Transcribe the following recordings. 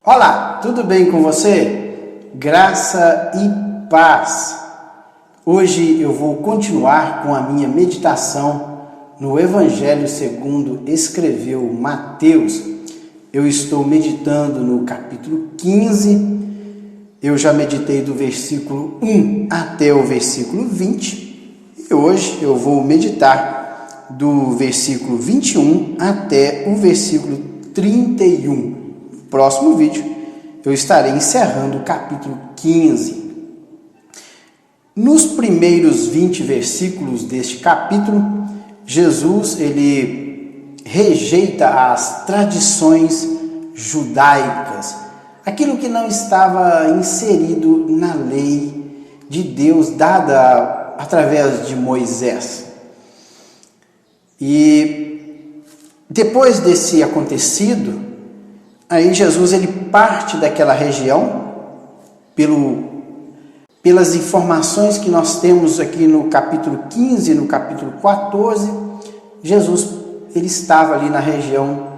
Olá, tudo bem com você? Graça e paz. Hoje eu vou continuar com a minha meditação no Evangelho segundo escreveu Mateus. Eu estou meditando no capítulo 15. Eu já meditei do versículo 1 até o versículo 20. E hoje eu vou meditar do versículo 21 até o versículo 31. No próximo vídeo, eu estarei encerrando o capítulo 15. Nos primeiros 20 versículos deste capítulo, Jesus ele rejeita as tradições judaicas, aquilo que não estava inserido na lei de Deus dada através de Moisés. E depois desse acontecido, aí Jesus ele parte daquela região, pelas informações que nós temos aqui no capítulo 15, no capítulo 14, Jesus ele estava ali na região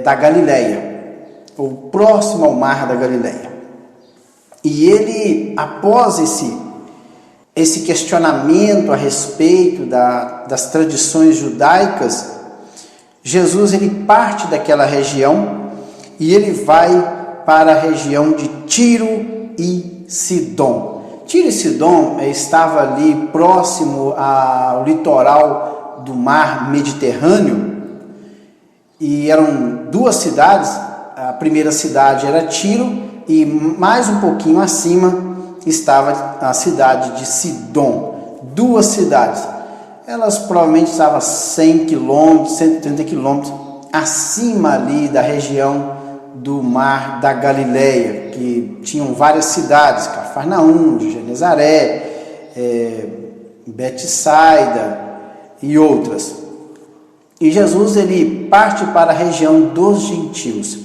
da Galileia, ou próximo ao mar da Galileia. E ele, após esse questionamento a respeito das tradições judaicas, Jesus ele parte daquela região e ele vai para a região de Tiro e Sidom. Tiro e Sidom estava ali próximo ao litoral do mar Mediterrâneo e eram duas cidades. A primeira cidade era Tiro e mais um pouquinho acima estava a cidade de Sidom. Duas cidades. Elas provavelmente estavam 100 quilômetros, 130 quilômetros acima ali da região do mar da Galileia, que tinham várias cidades, Cafarnaum, Genezaré, Betsaida e outras. E Jesus ele parte para a região dos gentios.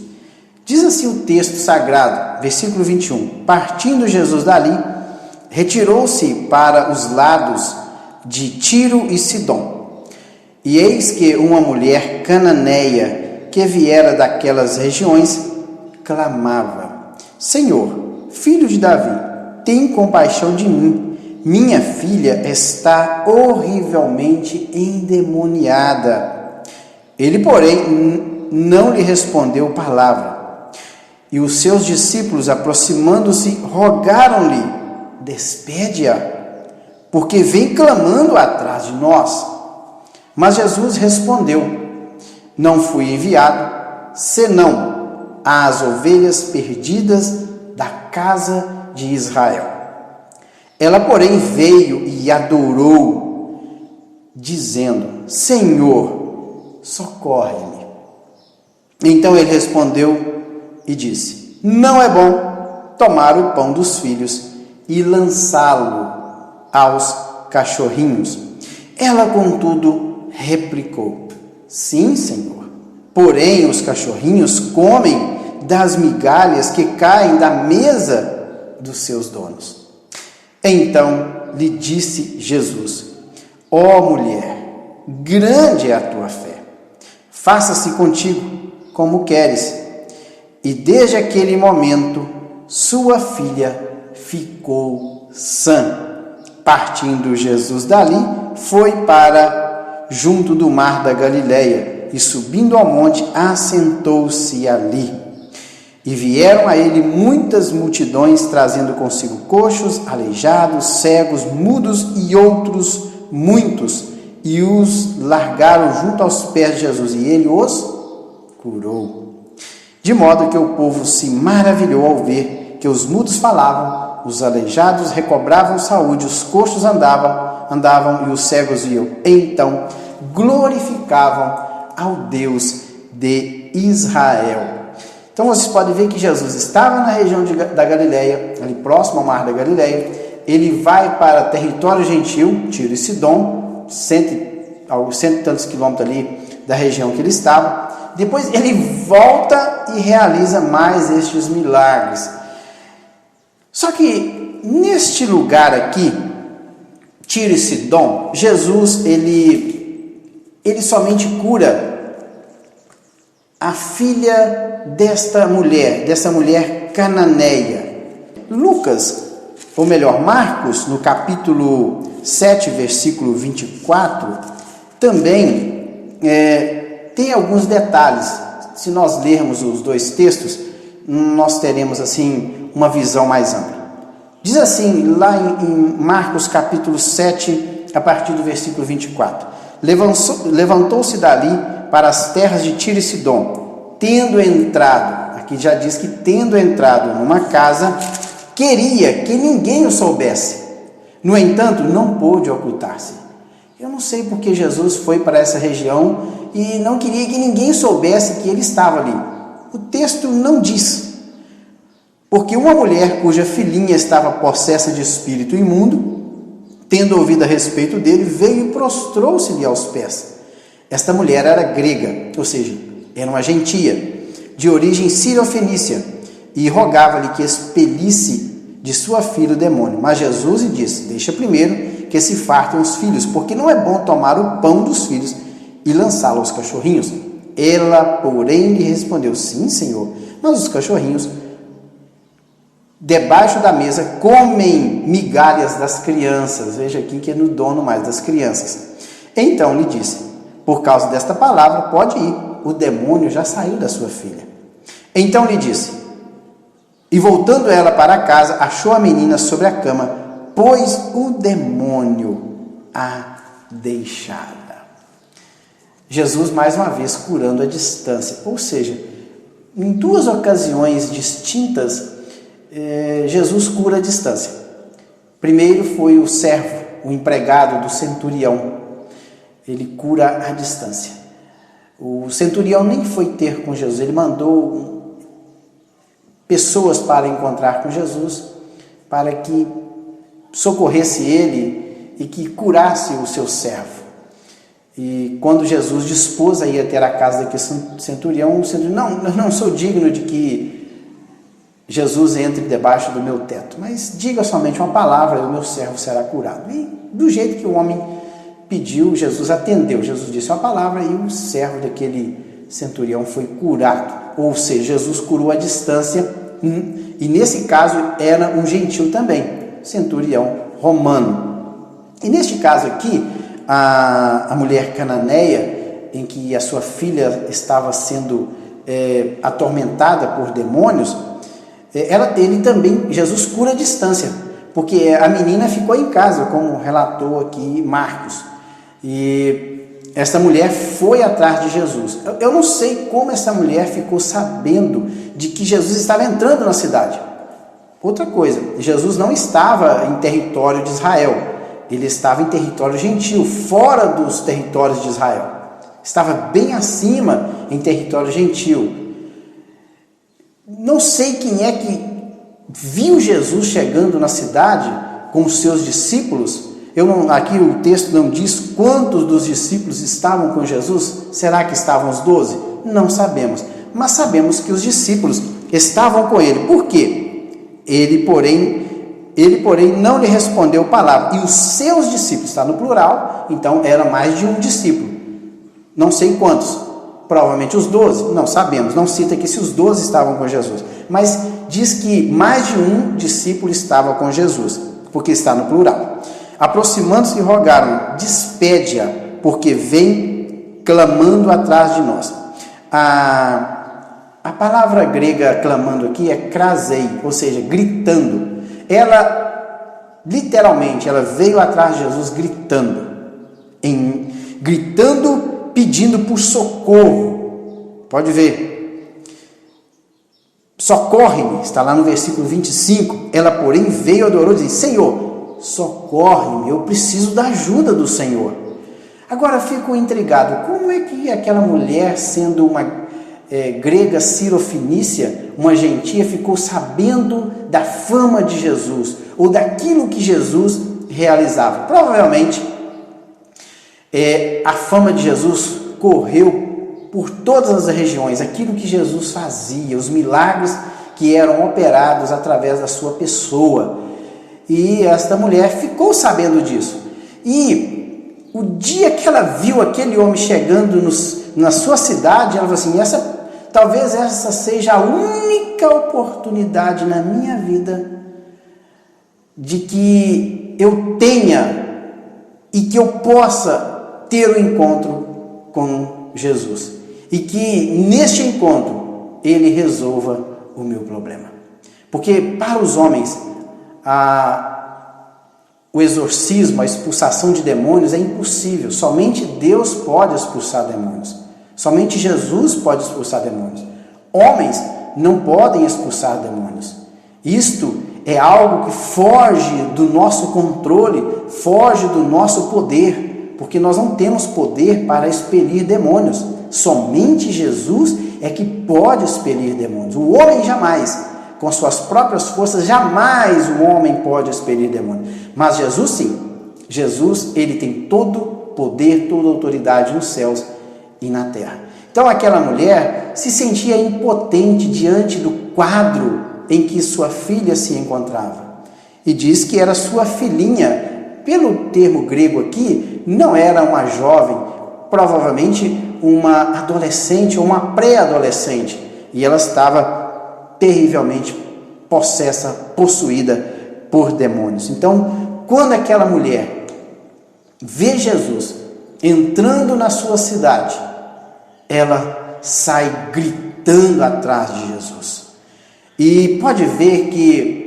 Diz assim o texto sagrado, versículo 21. Partindo Jesus dali, retirou-se para os lados de Tiro e Sidom. E eis que uma mulher cananeia que viera daquelas regiões, clamava: Senhor, filho de Davi, tem compaixão de mim. Minha filha está horrivelmente endemoniada. Ele, porém, não lhe respondeu palavra. E os seus discípulos, aproximando-se, rogaram-lhe: despede-a, porque vem clamando atrás de nós. Mas Jesus respondeu: não fui enviado, senão às ovelhas perdidas da casa de Israel. Ela, porém, veio e adorou, dizendo: Senhor, socorre-me. Então ele respondeu e disse: não é bom tomar o pão dos filhos e lançá-lo aos cachorrinhos. Ela, contudo, replicou: sim, Senhor, porém os cachorrinhos comem das migalhas que caem da mesa dos seus donos. Então lhe disse Jesus: ó mulher, grande é a tua fé, faça-se contigo como queres. E desde aquele momento sua filha ficou sã. Partindo Jesus dali, foi para junto do mar da Galileia, e subindo ao monte, assentou-se ali. E vieram a ele muitas multidões, trazendo consigo coxos, aleijados, cegos, mudos e outros muitos, e os largaram junto aos pés de Jesus, e ele os curou. De modo que o povo se maravilhou ao ver que os mudos falavam, os aleijados recobravam saúde, os coxos andavam e os cegos viam. Então glorificavam ao Deus de Israel. Então vocês podem ver que Jesus estava na região da Galileia, ali próximo ao mar da Galileia. Ele vai para território gentil, Tiro e Sidom, cento e tantos quilômetros ali da região que ele estava. Depois ele volta e realiza mais estes milagres. Só que neste lugar aqui, Tiro e Sidom, Jesus ele somente cura a filha desta mulher cananeia. Lucas, ou melhor, Marcos, no capítulo 7, versículo 24, também tem alguns detalhes. Se nós lermos os dois textos, nós teremos assim uma visão mais ampla. Diz assim, lá em Marcos capítulo 7, a partir do versículo 24: Levantou-se dali para as terras de Tiro e Sidom, tendo entrado, aqui já diz que tendo entrado numa casa, queria que ninguém o soubesse. No entanto, não pôde ocultar-se. Eu não sei porque Jesus foi para essa região e não queria que ninguém soubesse que ele estava ali. O texto não diz. Porque uma mulher cuja filhinha estava possessa de espírito imundo, tendo ouvido a respeito dele, veio e prostrou-se-lhe aos pés. Esta mulher era grega, ou seja, era uma gentia, de origem sírio-fenícia, e rogava-lhe que expelisse de sua filha o demônio. Mas Jesus lhe disse: deixa primeiro que se fartem os filhos, porque não é bom tomar o pão dos filhos e lançá-lo aos cachorrinhos. Ela, porém, lhe respondeu: sim, Senhor, mas os cachorrinhos debaixo da mesa comem migalhas das crianças. Veja aqui que é no dono mais das crianças. Então lhe disse: por causa desta palavra, pode ir, o demônio já saiu da sua filha. Então lhe disse, e voltando ela para casa, achou a menina sobre a cama, pois o demônio a deixara. Jesus mais uma vez curando à distância, ou seja, em duas ocasiões distintas, Jesus cura à distância. Primeiro foi o servo, o empregado do centurião. Ele cura à distância. O centurião nem foi ter com Jesus, ele mandou pessoas para encontrar com Jesus, para que socorresse ele e que curasse o seu servo. E quando Jesus dispôs a ir até a casa daquele centurião, o centurião: não sou digno de que Jesus entre debaixo do meu teto, mas diga somente uma palavra e o meu servo será curado. E do jeito que o homem pediu, Jesus atendeu. Jesus disse uma palavra e o servo daquele centurião foi curado. Ou seja, Jesus curou à distância, e nesse caso era um gentil também, centurião romano. E neste caso aqui, a mulher cananeia, em que a sua filha estava sendo atormentada por demônios, ele também, Jesus cura à distância, porque a menina ficou em casa, como relatou aqui Marcos, e essa mulher foi atrás de Jesus. Eu não sei como essa mulher ficou sabendo de que Jesus estava entrando na cidade. Outra coisa, Jesus não estava em território de Israel, ele estava em território gentil, fora dos territórios de Israel, estava bem acima em território gentil. Não sei quem é que viu Jesus chegando na cidade com os seus discípulos. Aqui o texto não diz quantos dos discípulos estavam com Jesus. Será que estavam os 12? Não sabemos. Mas sabemos que os discípulos estavam com ele. Por quê? Ele, porém, não lhe respondeu palavra. E os seus discípulos, está no plural, então era mais de um discípulo. Não sei quantos. Provavelmente os 12, não sabemos, não cita aqui se os 12 estavam com Jesus, mas diz que mais de um discípulo estava com Jesus, porque está no plural. Aproximando-se, rogaram: despede-a, porque vem clamando atrás de nós. A palavra grega clamando aqui é krasei, ou seja, gritando. Ela, literalmente, ela veio atrás de Jesus gritando, pedindo por socorro. Pode ver. Socorre-me, está lá no versículo 25. Ela, porém, veio, adorou e disse: Senhor, socorre-me, eu preciso da ajuda do Senhor. Agora fico intrigado, como é que aquela mulher, sendo uma grega sírio-fenícia, uma gentia, ficou sabendo da fama de Jesus, ou daquilo que Jesus realizava? Provavelmente a fama de Jesus correu por todas as regiões, aquilo que Jesus fazia, os milagres que eram operados através da sua pessoa. E esta mulher ficou sabendo disso. E o dia que ela viu aquele homem chegando na sua cidade, ela falou assim: talvez essa seja a única oportunidade na minha vida de que eu tenha e que eu possa ter o encontro com Jesus. E que neste encontro ele resolva o meu problema. Porque para os homens, o exorcismo, a expulsação de demônios é impossível. Somente Deus pode expulsar demônios. Somente Jesus pode expulsar demônios. Homens não podem expulsar demônios. Isto é algo que foge do nosso controle, foge do nosso poder, porque nós não temos poder para expelir demônios. Somente Jesus é que pode expelir demônios. O homem jamais, com suas próprias forças, jamais o homem pode expelir demônios. Mas Jesus sim. Jesus, ele tem todo poder, toda autoridade nos céus e na terra. Então aquela mulher se sentia impotente diante do quadro em que sua filha se encontrava. E diz que era sua filhinha. Pelo termo grego aqui, não era uma jovem, provavelmente uma adolescente ou uma pré-adolescente. E ela estava terrivelmente possuída por demônios. Então, quando aquela mulher vê Jesus entrando na sua cidade, ela sai gritando atrás de Jesus. E pode ver que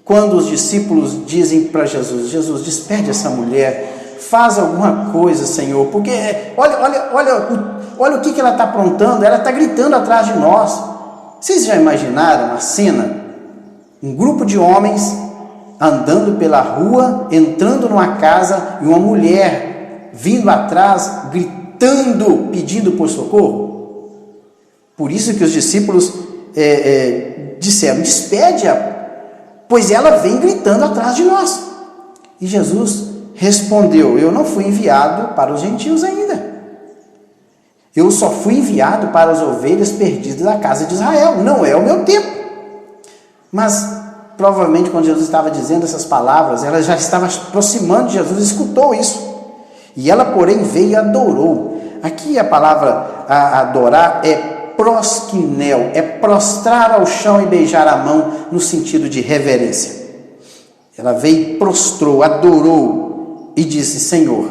quando os discípulos dizem para Jesus: Jesus, despede essa mulher, faz alguma coisa, Senhor, porque olha o que ela está aprontando, ela está gritando atrás de nós. Vocês já imaginaram a cena? Um grupo de homens andando pela rua, entrando numa casa e uma mulher vindo atrás, gritando, pedindo por socorro? Por isso que os discípulos disseram: despede-a, pois ela vem gritando atrás de nós. E Jesus respondeu: eu não fui enviado para os gentios ainda. Eu só fui enviado para as ovelhas perdidas da casa de Israel. Não é o meu tempo. Mas provavelmente quando Jesus estava dizendo essas palavras, ela já estava aproximando de Jesus, escutou isso. E ela, porém, veio e adorou. Aqui a palavra adorar é proskinel, é prostrar ao chão e beijar a mão no sentido de reverência. Ela veio, prostrou, adorou e disse: Senhor,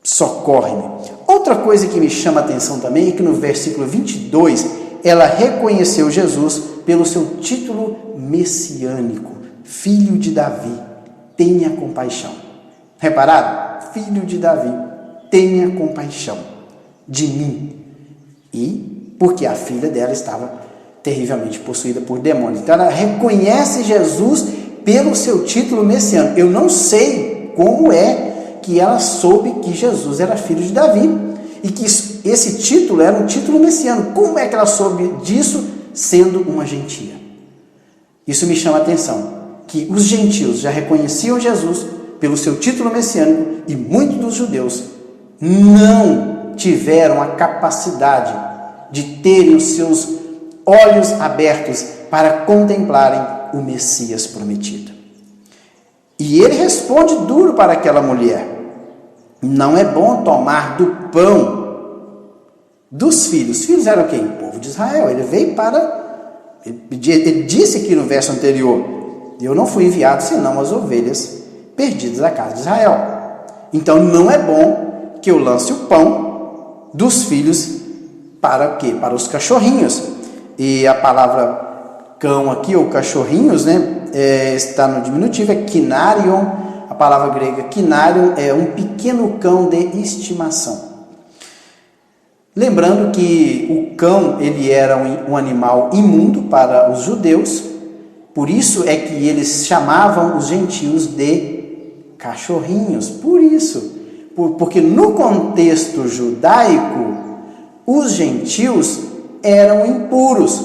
socorre-me. Outra coisa que me chama a atenção também é que no versículo 22, ela reconheceu Jesus pelo seu título messiânico: Filho de Davi, tenha compaixão. Repararam? Filho de Davi, tenha compaixão de mim. E porque a filha dela estava terrivelmente possuída por demônios. Então ela reconhece Jesus pelo seu título messiânico. Eu não sei como é que ela soube que Jesus era filho de Davi e que esse título era um título messiânico. Como é que ela soube disso sendo uma gentia? Isso me chama a atenção, que os gentios já reconheciam Jesus pelo seu título messiânico e muitos dos judeus não tiveram a capacidade de terem os seus olhos abertos para contemplarem o Messias prometido. E ele responde duro para aquela mulher: não é bom tomar do pão dos filhos. Os filhos eram quem? O povo de Israel. Ele veio para... Ele disse aqui no verso anterior: eu não fui enviado senão as ovelhas perdidas da casa de Israel. Então não é bom que eu lance o pão dos filhos para quê? Para os cachorrinhos. E a palavra cão aqui, ou cachorrinhos, né, está no diminutivo, é kinarion. A palavra grega kinarion é um pequeno cão de estimação. Lembrando que o cão, ele era um animal imundo para os judeus, por isso é que eles chamavam os gentios de cachorrinhos. Por isso, porque no contexto judaico, os gentios eram impuros,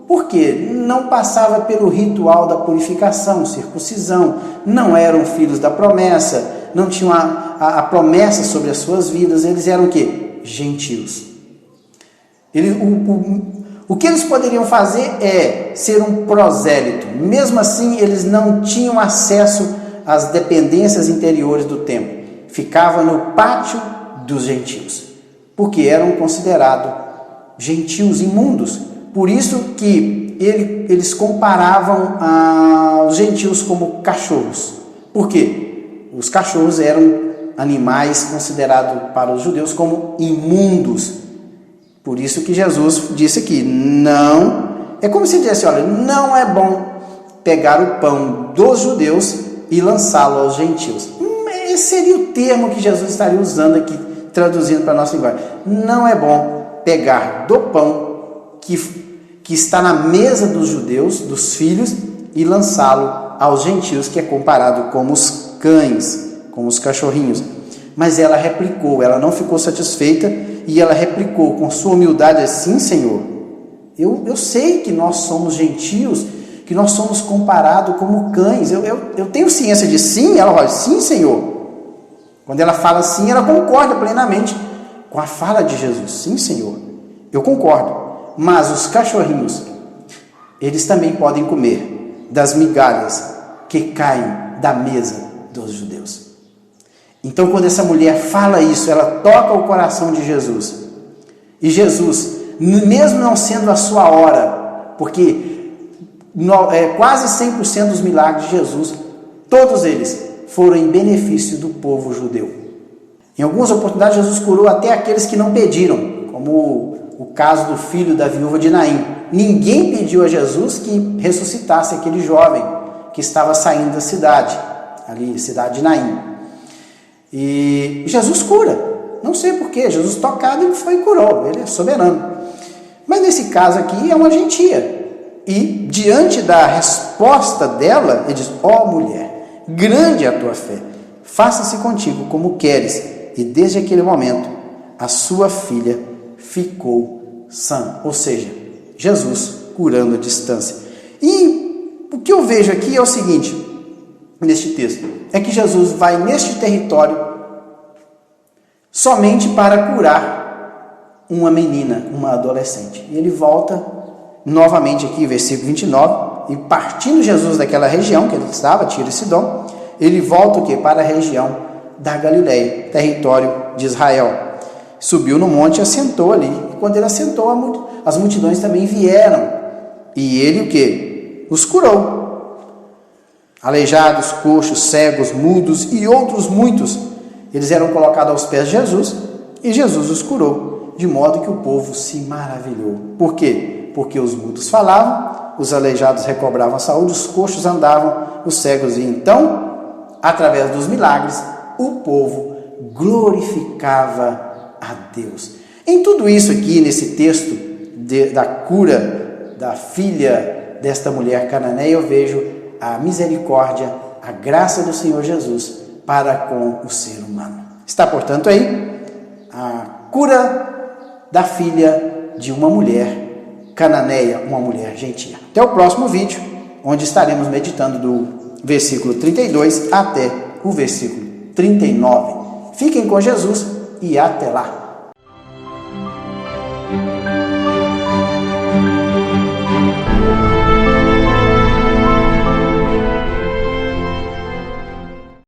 porque não passava pelo ritual da purificação, circuncisão, não eram filhos da promessa, não tinham a promessa sobre as suas vidas, eles eram o quê? Gentios. O que eles poderiam fazer é ser um prosélito. Mesmo assim, eles não tinham acesso às dependências interiores do templo. Ficavam no pátio dos gentios, porque eram considerados gentios imundos. Por isso que eles comparavam os gentios como cachorros. Por quê? Os cachorros eram animais considerados para os judeus como imundos. Por isso que Jesus disse aqui, não, é como se dissesse, olha, não é bom pegar o pão dos judeus e lançá-lo aos gentios. Esse seria o termo que Jesus estaria usando aqui, traduzindo para a nossa linguagem. Não é bom pegar do pão que está na mesa dos judeus, dos filhos, e lançá-lo aos gentios, que é comparado como os cães, como os cachorrinhos. Mas ela replicou, ela não ficou satisfeita, e ela replicou com sua humildade assim, Senhor, eu sei que nós somos gentios, que nós somos comparados como cães, eu tenho ciência de sim. Ela fala, sim, Senhor. Quando ela fala sim, ela concorda plenamente com a fala de Jesus. Sim, Senhor, eu concordo. Mas os cachorrinhos, eles também podem comer das migalhas que caem da mesa dos judeus. Então, quando essa mulher fala isso, ela toca o coração de Jesus. E Jesus, mesmo não sendo a sua hora, porque quase 100% dos milagres de Jesus, todos eles foram em benefício do povo judeu. Em algumas oportunidades, Jesus curou até aqueles que não pediram, como o caso do filho da viúva de Naim. Ninguém pediu a Jesus que ressuscitasse aquele jovem que estava saindo da cidade, ali, cidade de Naim. E Jesus cura, não sei porquê, Jesus tocado e foi e curou, ele é soberano. Mas nesse caso aqui é uma gentia, e diante da resposta dela, ele diz, ó mulher, grande é a tua fé, faça-se contigo como queres, e desde aquele momento a sua filha ficou sã, ou seja, Jesus curando a distância. E o que eu vejo aqui é o seguinte, neste texto, é que Jesus vai neste território somente para curar uma menina, uma adolescente. E ele volta novamente aqui, versículo 29, e partindo Jesus daquela região que ele estava, Tiro e Sidom, ele volta o quê? Para a região da Galileia, território de Israel. Subiu no monte e assentou ali. E quando ele assentou, as multidões também vieram. E ele o quê? Os curou. Aleijados, coxos, cegos, mudos e outros muitos. Eles eram colocados aos pés de Jesus e Jesus os curou, de modo que o povo se maravilhou. Por quê? Porque os mudos falavam, os aleijados recobravam a saúde, os coxos andavam, os cegos. E então, através dos milagres, o povo glorificava a Deus. Em tudo isso aqui, nesse texto da cura da filha desta mulher cananeia, eu vejo a misericórdia, a graça do Senhor Jesus para com o ser humano. Está, portanto, aí a cura da filha de uma mulher cananeia, uma mulher gentia. Até o próximo vídeo, onde estaremos meditando do versículo 32 até o versículo 39. Fiquem com Jesus e até lá.